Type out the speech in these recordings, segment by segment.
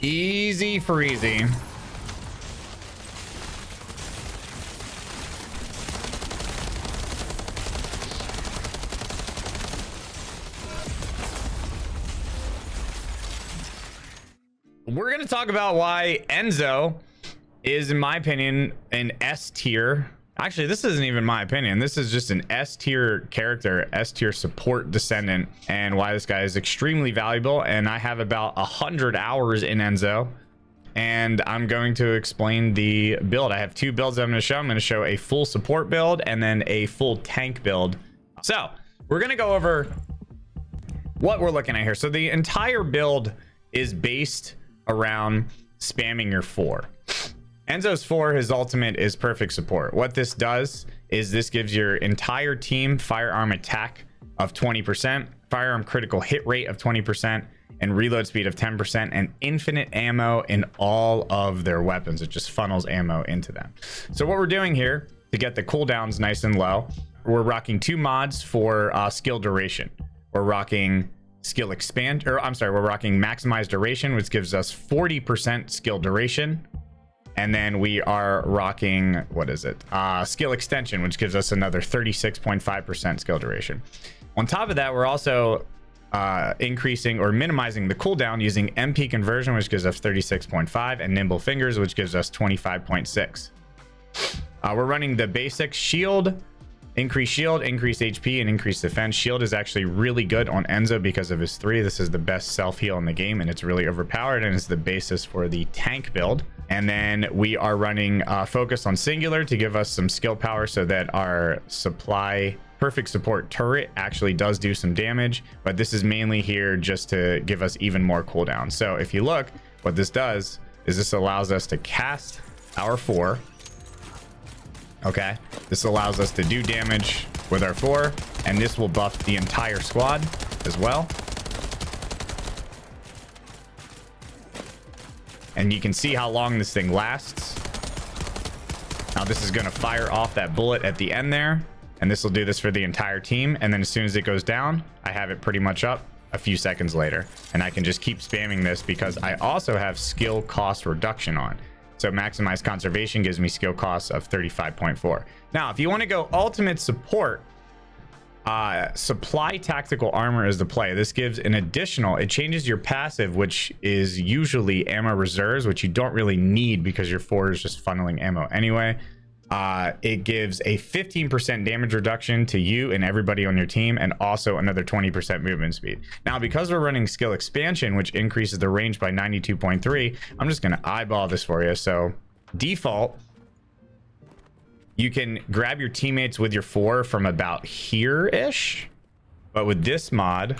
Easy freezy. We're going to talk about why Enzo is, in my opinion, an S tier. Actually, this isn't even my opinion. This is just an S tier character, S tier support Descendant, and why this guy is extremely valuable. And I have about 100 hours in Enzo, and I'm going to explain the build. I have two builds I'm going to show. I'm going to show a full support build and then a full tank build. So we're going to go over what we're looking at here. So the entire build is based around spamming your 4. Enzo's 4, his ultimate is perfect support. What this does is this gives your entire team firearm attack of 20%, firearm critical hit rate of 20%, and reload speed of 10%, and infinite ammo in all of their weapons. It just funnels ammo into them. So what we're doing here to get the cooldowns nice and low, we're rocking 2 mods for skill duration. We're rocking skill expand, or I'm sorry, we're rocking maximize duration, which gives us 40% skill duration. And then we are rocking, what is it? Skill extension, which gives us another 36.5% skill duration. On top of that, we're also increasing or minimizing the cooldown using MP conversion, which gives us 36.5, and nimble fingers, which gives us 25.6. We're running the basic shield, increase HP, and increase defense. Shield is actually really good on Enzo because of his 3. This is the best self heal in the game, and it's really overpowered, and it's the basis for the tank build. And then we are running focus on singular to give us some skill power so that our supply perfect support turret actually does do some damage, but this is mainly here just to give us even more cooldown. So if you look, what this does is this allows us to cast our 4. Okay, this allows us to do damage with our 4, and this will buff the entire squad as well. And you can see how long this thing lasts. Now this is going to fire off that bullet at the end there, and this will do this for the entire team. And then as soon as it goes down, I have it pretty much up a few seconds later, and I can just keep spamming this because I also have skill cost reduction on. So maximize conservation gives me skill costs of 35.4. Now, if you want to go ultimate support, supply tactical armor is the play. This gives an additional, it changes your passive, which is usually ammo reserves, which you don't really need because your 4 is just funneling ammo anyway. It gives a 15% damage reduction to you and everybody on your team, and also another 20% movement speed. Now, because we're running skill expansion, which increases the range by 92.3, I'm just going to eyeball this for you. So default, you can grab your teammates with your 4 from about here-ish, but with this mod,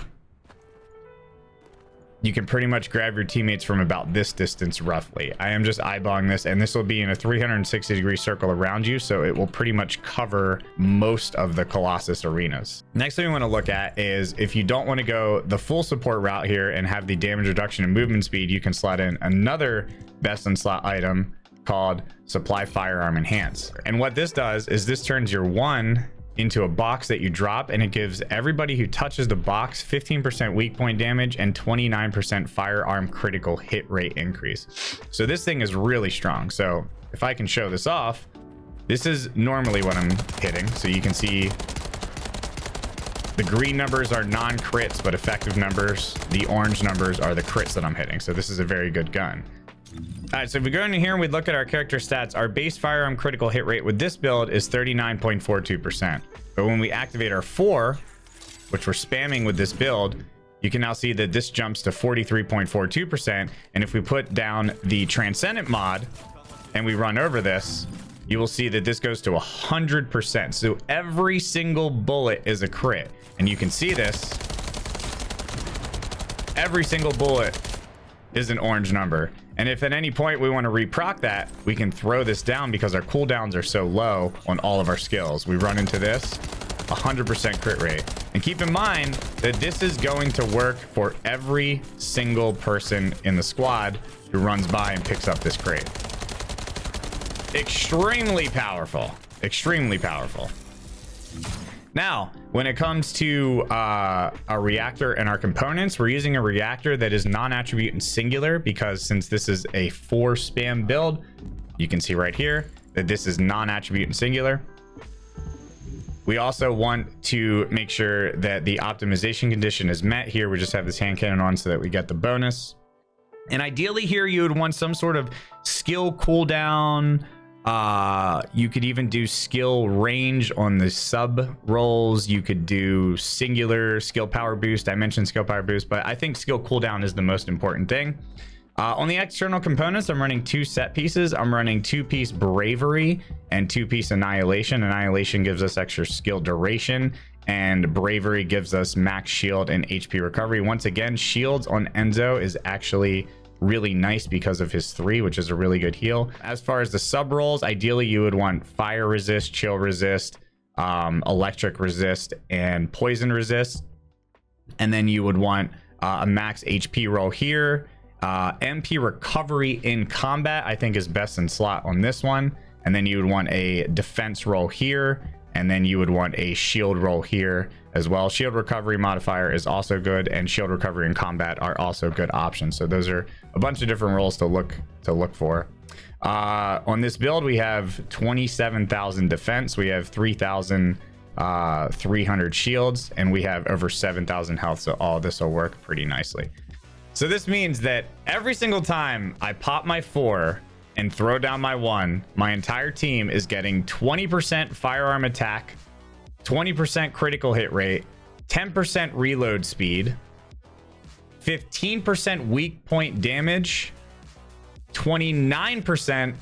you can pretty much grab your teammates from about this distance roughly. I am just eyeballing this, and this will be in a 360-degree circle around you, so it will pretty much cover most of the Colossus arenas. Next thing we want to look at is if you don't want to go the full support route here and have the damage reduction and movement speed, you can slot in another best in slot item called Supply Firearm Enhance. And what this does is this turns your 1 into a box that you drop, and it gives everybody who touches the box 15% weak point damage and 29% firearm critical hit rate increase. So this thing is really strong. So if I can show this off, this is normally what I'm hitting. So you can see the green numbers are non-crits but effective numbers. The orange numbers are the crits that I'm hitting. So this is a very good gun. All right, so if we go into here and we look at our character stats, our base firearm critical hit rate with this build is 39.42%. But when we activate our 4, which we're spamming with this build, you can now see that this jumps to 43.42%. And if we put down the Transcendent mod and we run over this, you will see that this goes to 100%. So every single bullet is a crit. And you can see this. Every single bullet is an orange number. And if at any point we want to reproc that, we can throw this down because our cooldowns are so low on all of our skills. We run into this, 100% crit rate. And keep in mind that this is going to work for every single person in the squad who runs by and picks up this crate. Extremely powerful. Extremely powerful. Now, when it comes to our reactor and our components, we're using a reactor that is non-attribute and singular, because since this is a 4 spam build, you can see right here that this is non-attribute and singular. We also want to make sure that the optimization condition is met. Here we just have this hand cannon on so that we get the bonus. And ideally here you would want some sort of skill cooldown. You could even do skill range on the sub rolls. You could do singular skill power boost. I mentioned skill power boost, but I think skill cooldown is the most important thing. On the external components, I'm running 2 set pieces. I'm running 2-piece bravery and 2-piece annihilation. Annihilation gives us extra skill duration, and bravery gives us max shield and HP recovery. Once again, shields on Enzo is actually really nice because of his 3, which is a really good heal. As far as the sub rolls, ideally you would want fire resist, chill resist, electric resist, and poison resist. And then you would want a max HP roll here. MP recovery in combat, I think, is best in slot on this one. And then you would want a defense roll here, and then you would want a shield roll here as well. Shield recovery modifier is also good, and shield recovery in combat are also good options. So those are a bunch of different rolls to look for. On this build, we have 27,000 defense, we have 3,300 shields, and we have over 7,000 health. So all this will work pretty nicely. So this means that every single time I pop my 4 and throw down my 1, my entire team is getting 20% firearm attack, 20% critical hit rate, 10% reload speed, 15% weak point damage, 29%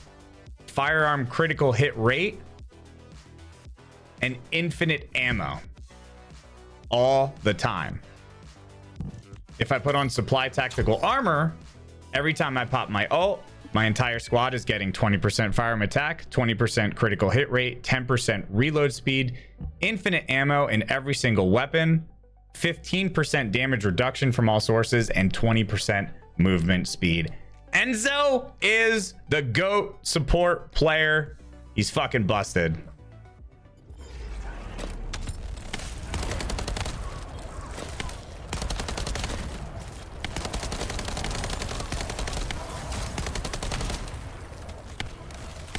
firearm critical hit rate, and infinite ammo all the time. If I put on supply tactical armor, every time I pop my ult, my entire squad is getting 20% firearm attack, 20% critical hit rate, 10% reload speed, infinite ammo in every single weapon, 15% damage reduction from all sources, and 20% movement speed. Enzo is the GOAT support player. He's fucking busted.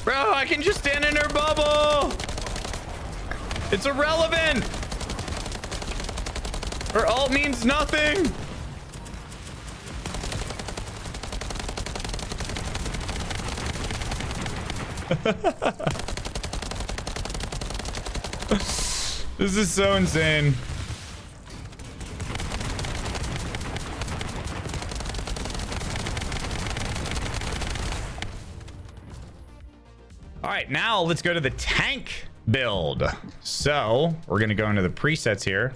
Bro, I can just stand in her bubble. It's irrelevant. Her ult means nothing. This is so insane. All right, now let's go to the tank build. So we're going to go into the presets here,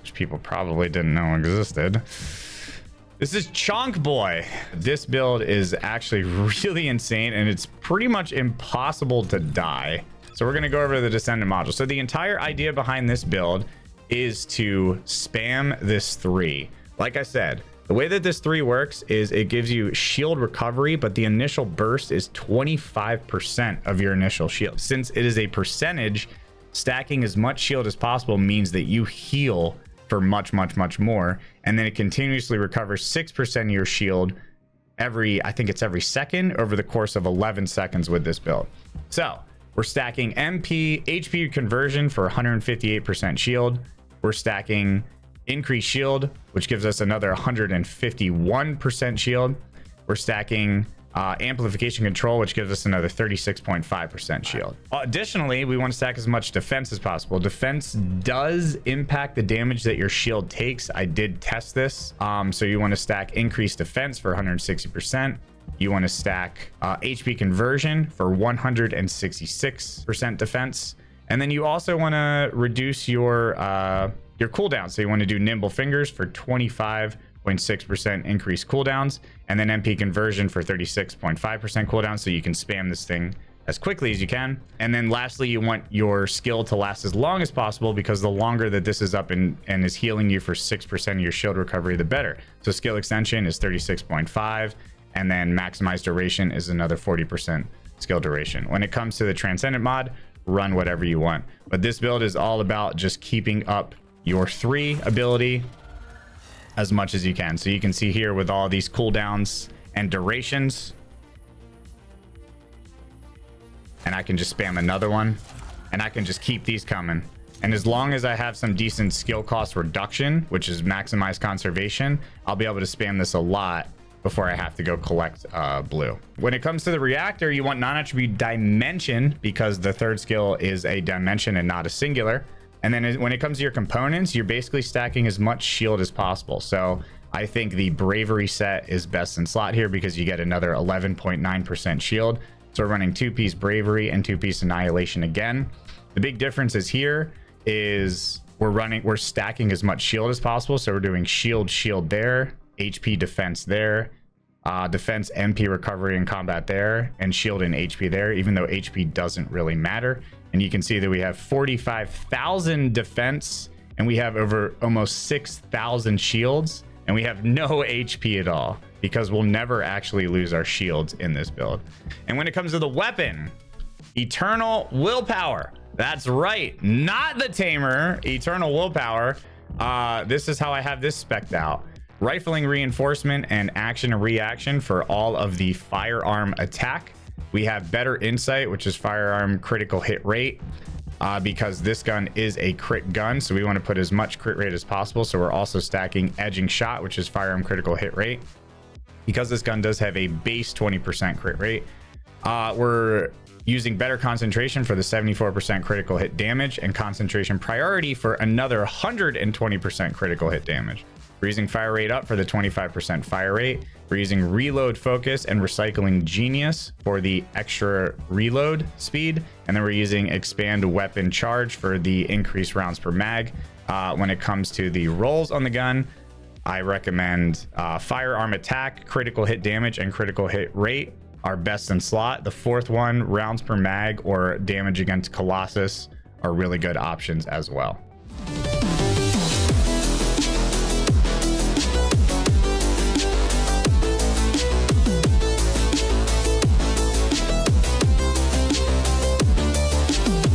which people probably didn't know existed. This is Chonk Boy. This build is actually really insane, and it's pretty much impossible to die. So we're going to go over the Descendant module. So the entire idea behind this build is to spam this 3. Like I said, the way that this 3 works is it gives you shield recovery, but the initial burst is 25% of your initial shield. Since it is a percentage, stacking as much shield as possible means that you heal for much more, and then it continuously recovers 6% of your shield I think it's every second over the course of 11 seconds with this build. So we're stacking MP HP conversion for 158% shield. We're stacking increased shield, which gives us another 151% shield. We're stacking amplification control, which gives us another 36.5% shield. Additionally, we want to stack as much defense as possible. Defense does impact the damage that your shield takes. I did test this. So you want to stack increased defense for 160%. You want to stack HP conversion for 166% defense. And then you also want to reduce your cooldown. So you want to do nimble fingers for 25.6% increased cooldowns, and then MP conversion for 36.5% cooldown, so you can spam this thing as quickly as you can. And then lastly, you want your skill to last as long as possible, because the longer that this is up and is healing you for 6% of your shield recovery, the better. So skill extension is 36.5, and then maximized duration is another 40% skill duration. When it comes to the Transcendent mod, run whatever you want. But this build is all about just keeping up your 3 ability as much as you can. So you can see here with all these cooldowns and durations, and I can just spam another one, and I can just keep these coming. And as long as I have some decent skill cost reduction, which is maximize conservation, I'll be able to spam this a lot before I have to go collect blue. When it comes to the reactor, you want non-attribute dimension because the 3rd skill is a dimension and not a singular. And then when it comes to your components, you're basically stacking as much shield as possible. So I think the bravery set is best in slot here because you get another 11.9% shield. So we're running 2-piece bravery and 2-piece annihilation again. The big difference is here is we're stacking as much shield as possible. So we're doing shield there, HP defense there, defense MP recovery and combat there, and shield and HP there, even though HP doesn't really matter. And you can see that we have 45,000 defense, and we have over almost 6,000 shields, and we have no HP at all because we'll never actually lose our shields in this build. And when it comes to the weapon, Eternal Willpower. That's right, not the Tamer, Eternal Willpower. This is how I have this spec'd out. Rifling reinforcement and action and reaction for all of the firearm attack. We have better insight, which is firearm critical hit rate, because this gun is a crit gun. So we want to put as much crit rate as possible. So we're also stacking edging shot, which is firearm critical hit rate, because this gun does have a base 20% crit rate. We're using better concentration for the 74% critical hit damage, and concentration priority for another 120% critical hit damage. We're using fire rate up for the 25% fire rate. We're using reload focus and recycling genius for the extra reload speed. And then we're using expand weapon charge for the increased rounds per mag. When it comes to the rolls on the gun, I recommend firearm attack, critical hit damage, and critical hit rate are best in slot. The 4th one, rounds per mag or damage against Colossus, are really good options as well.